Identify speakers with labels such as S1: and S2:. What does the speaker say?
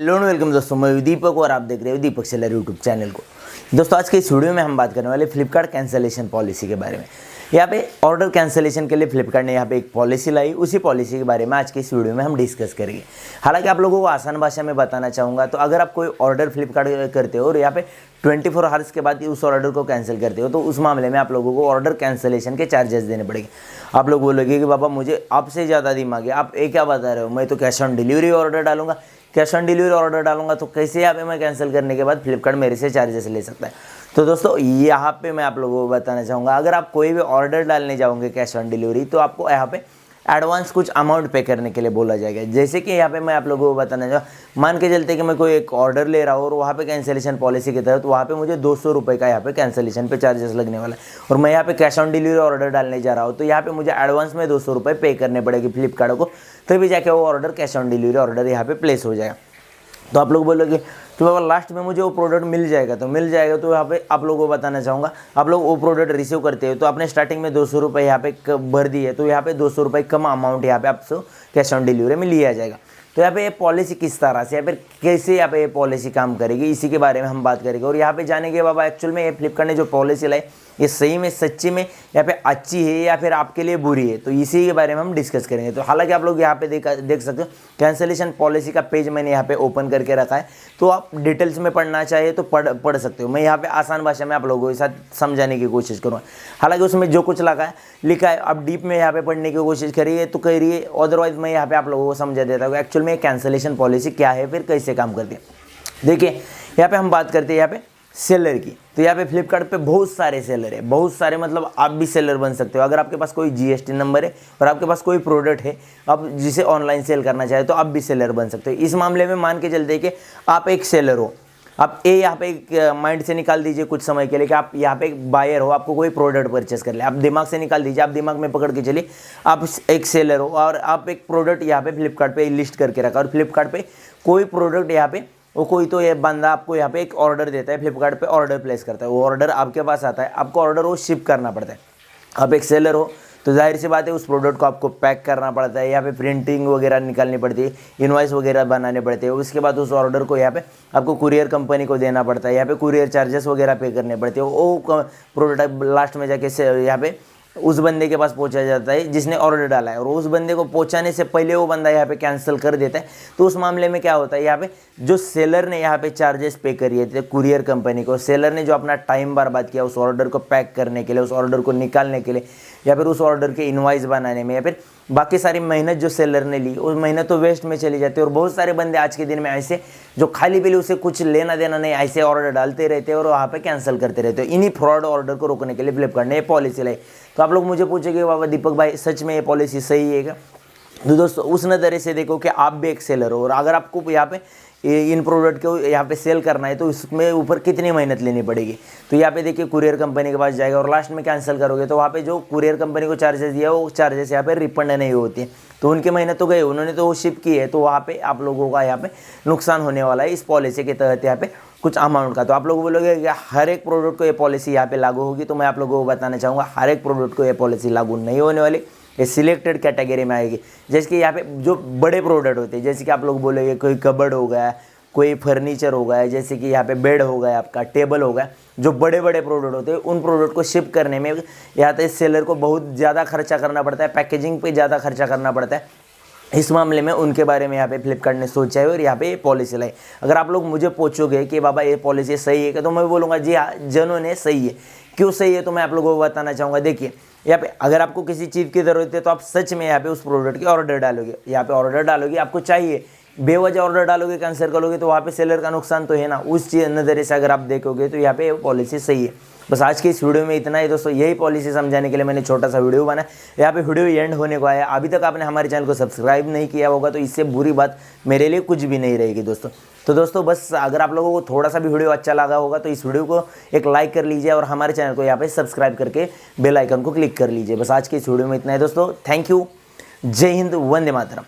S1: Hello welcome दोस्तों, मैं दीपक और आप देख रहे हो दीपक सेलर यूट्यूब चैनल को। दोस्तों आज के इस वीडियो में हम बात करने वाले फ्लिपकार्ट कैंसलेशन पॉलिसी के बारे में। यहाँ पे ऑर्डर कैंसलेशन के लिए फ्लिपकार्ट ने यहाँ पे एक पॉलिसी लाई, उसी पॉलिसी के बारे में आज के इस वीडियो में हम डिस्कस करेंगे। हालांकि आप लोगों को आसान भाषा में बताना चाहूँगा, तो अगर आप कोई ऑर्डर फ्लिपकार्ट करते हो और यहाँ पे 24 आवर्स के बाद उस ऑर्डर को कैंसिल करते हो, तो उस मामले में आप लोगों को ऑर्डर कैंसलेशन के चार्जेस देने पड़ेंगे। आप लोग बोलोगे कि बाबा मुझे आपसे ज़्यादा दिमाग है, आप ये क्या बता रहे हो, मैं तो कैश ऑन डिलीवरी ऑर्डर डालूंगा, कैश ऑन डिलीवरी ऑर्डर डालूंगा तो कैसे यहाँ पे मैं कैंसिल करने के बाद फ्लिपकार्ट मेरे से चार्जेस ले सकता है। तो दोस्तों यहाँ पे मैं आप लोगों को बताना चाहूँगा, अगर आप कोई भी ऑर्डर डालने जाओगे कैश ऑन डिलीवरी, तो आपको यहाँ पे एडवांस कुछ अमाउंट पे करने के लिए बोला जाएगा। जैसे कि यहाँ पे मैं आप लोगों को बताना चाहूँ, मान के चलते कि मैं कोई एक ऑर्डर ले रहा हूँ और वहाँ पे कैंसिलेशन पॉलिसी के तहत वहाँ पे मुझे 200 रुपये का यहाँ पे कैंसिलेशन पे चार्जेस लगने वाला है, और मैं यहाँ पे कैश ऑन डिलीवरी ऑर्डर डालने जा रहा हूँ, तो यहाँ पे मुझे एडवांस में 200 रुपये पे करने पड़ेगी फ्लिपकार्ट को, तभी जाके वो order cash on delivery order यहाँ पे प्लेस हो जाएगा। तो आप लोग बोलोगे कि बाबा लास्ट में मुझे वो प्रोडक्ट मिल जाएगा, तो मिल जाएगा। तो यहाँ पे आप लोगों को बताना चाहूँगा, आप लोग वो प्रोडक्ट रिसीव करते हो तो आपने स्टार्टिंग में 200 रुपये यहाँ पे भर दिए, तो यहाँ पे 200 रुपये कम अमाउंट यहाँ पे आपसे कैश ऑन डिलीवरी में लिया जाएगा। तो यहाँ पे ये पॉलिसी किस तरह से या फिर कैसे यहाँ पे ये पॉलिसी काम करेगी, इसी के बारे में हम बात करेंगे। और यहाँ पे जानेंगे बाबा एक्चुअल में ये फ्लिपकार्ट ने जो पॉलिसी लाई, ये सही में सच्ची में यहाँ पे अच्छी है या फिर आपके लिए बुरी है, तो इसी के बारे में हम डिस्कस करेंगे। तो हालांकि आप लोग यहाँ पे देख सकते हो कैंसिलेशन पॉलिसी का पेज मैंने यहाँ पे ओपन करके रखा है, तो आप डिटेल्स में पढ़ना चाहिए तो पढ़ सकते हो। मैं यहाँ पे आसान भाषा में आप लोगों के साथ समझाने की कोशिश करूँगा। हालांकि उसमें जो कुछ लिखा है आप डीप में यहाँ पे पढ़ने की कोशिश करिए तो करिए, अदरवाइज मैं यहाँ पे आप लोगों को समझा देता हूँ एक्चुअल में कैंसिलेशन पॉलिसी क्या है, फिर कैसे काम करती है। देखिए यहाँ पे हम बात करते हैं यहाँ पे सेलर की। तो यहाँ पे फ्लिपकार्ट पे बहुत सारे सेलर है, बहुत सारे, मतलब आप भी सेलर बन सकते हो। अगर आपके पास कोई जीएसटी नंबर है और आपके पास कोई प्रोडक्ट है, आप जिसे ऑनलाइन सेल करना चाहे तो आप भी सेलर बन सकते हो। इस मामले में मान के चलते कि आप एक सेलर हो, आप यहाँ पे एक माइंड से निकाल दीजिए कुछ समय के लिए कि आप यहाँ पे एक बायर हो, आपको कोई प्रोडक्ट परचेस कर ले, आप दिमाग से निकाल दीजिए, आप दिमाग में पकड़ के चलिए आप एक सेलर हो और आप एक प्रोडक्ट यहाँ पे फ्लिपकार्ट पे लिस्ट करके रखा, और फ्लिपकार्ट पे कोई प्रोडक्ट यहाँ पे वो कोई तो ये बंदा आपको यहाँ पे एक ऑर्डर देता है, फ्लिपकार्ट पे ऑर्डर प्लेस करता है, वो ऑर्डर आपके पास आता है, आपको ऑर्डर वो शिप करना पड़ता है। आप एक सेलर हो तो जाहिर सी बात है उस प्रोडक्ट को आपको पैक करना पड़ता है, यहाँ पे प्रिंटिंग वगैरह निकालनी पड़ती है, इनवॉइस वगैरह बनाने पड़ते हैं। उसके बाद उस ऑर्डर को यहाँ पे आपको कुरियर कंपनी को देना पड़ता है, यहाँ पे कुरियर चार्जेस वगैरह पे करने पड़ते हैं। वो प्रोडक्ट लास्ट में जाके यहाँ पे उस बंदे के पास पहुंचा जाता है जिसने ऑर्डर डाला है, और उस बंदे को पहुंचाने से पहले वो बंदा यहाँ पे कैंसिल कर देता है। तो उस मामले में क्या होता है, यहाँ पे जो सेलर ने यहाँ पे चार्जेस पे करिए थे कुरियर कंपनी को, सेलर ने जो अपना टाइम बर्बाद किया उस ऑर्डर को पैक करने के लिए, उस ऑर्डर को निकालने के लिए, या फिर उस ऑर्डर के इनवॉइस बनाने में, या फिर बाकी सारी मेहनत जो सेलर ने ली, उस मेहनत तो वेस्ट में चली जाती है। और बहुत सारे बंदे आज के दिन में ऐसे जो खाली पीली उसे कुछ लेना देना नहीं, ऐसे ऑर्डर डालते रहते हैं और वहाँ पे कैंसिल करते रहते हैं। इन्हीं फ्रॉड ऑर्डर को रोकने के लिए फ्लिपकार्ट ने ये पॉलिसी लाई। तो आप लोग मुझे पूछेंगे बाबा दीपक भाई सच में ये पॉलिसी सही है क्या? तो दोस्तों उस नज़रिए से देखो कि आप भी एक सेलर हो, और अगर आपको यहाँ पे इन प्रोडक्ट को यहाँ पे सेल करना है तो इसमें ऊपर कितनी मेहनत लेनी पड़ेगी। तो यहाँ पे देखिए कुरियर कंपनी के पास जाएगा और लास्ट में कैंसिल करोगे तो वहाँ पे जो कुरियर कंपनी को चार्जेस दिया वो चार्जेस यहाँ पे रिफंड नहीं होती है, तो उनकी मेहनत तो गई, उन्होंने तो वो शिप की है, तो वहाँ पे आप लोगों का यहाँ पे नुकसान होने वाला है इस पॉलिसी के तहत यहाँ पे कुछ अमाउंट का। तो आप लोग बोलोगे कि हर एक प्रोडक्ट को ये पॉलिसी यहाँ पे लागू होगी, तो मैं आप लोगों को बताना चाहूँगा हर एक प्रोडक्ट को ये पॉलिसी लागू नहीं होने वाली, ये सिलेक्टेड कैटेगरी में आएगी। जैसे कि यहाँ पे जो बड़े प्रोडक्ट होते हैं, जैसे कि आप लोग बोलोगे कोई कबर्ड हो गया, कोई फर्नीचर हो गया, जैसे कि यहाँ पे बेड हो गया, आपका टेबल हो गया, जो बड़े बड़े प्रोडक्ट होते हैं उन प्रोडक्ट को शिप करने में यहाँ पे सेलर को बहुत ज़्यादा खर्चा करना पड़ता है, पैकेजिंग पे ज़्यादा खर्चा करना पड़ता है। इस मामले में उनके बारे में यहाँ पे फ्लिपकार्ट ने सोचा है और यहाँ पे ये पॉलिसी लाई। अगर आप लोग मुझे पूछोगे कि बाबा ये पॉलिसी सही है क्या, तो मैं बोलूँगा जी हाँ जनून सही है। क्यों सही है तो मैं आप लोगों को बताना चाहूँगा। देखिए यहाँ पे अगर आपको किसी चीज़ की ज़रूरत है तो आप सच में यहाँ पे उस प्रोडक्ट की ऑर्डर डालोगे, यहाँ पे ऑर्डर डालोगे, आपको चाहिए, बेवजह ऑर्डर डालोगे कैंसिल करोगे तो वहाँ पे सेलर का नुकसान तो है ना। उस चीज़ नज़रिए से अगर आप देखोगे तो यहाँ पे पॉलिसी सही है। बस आज के इस वीडियो में इतना ही दोस्तों, यही पॉलिसी समझाने के लिए मैंने छोटा सा वीडियो बनाया। यहाँ पे वीडियो एंड होने को आया, अभी तक आपने हमारे चैनल को सब्सक्राइब नहीं किया होगा तो इससे बुरी बात मेरे लिए कुछ भी नहीं रहेगी दोस्तों। तो दोस्तों बस अगर आप लोगों को थोड़ा सा भी वीडियो अच्छा लगा होगा तो इस वीडियो को एक लाइक कर लीजिए और हमारे चैनल को यहाँ पे सब्सक्राइब करके बेल आइकन को क्लिक कर लीजिए। बस आज के इस वीडियो में इतना है दोस्तों, थैंक यू, जय हिंद, वंदे मातरम।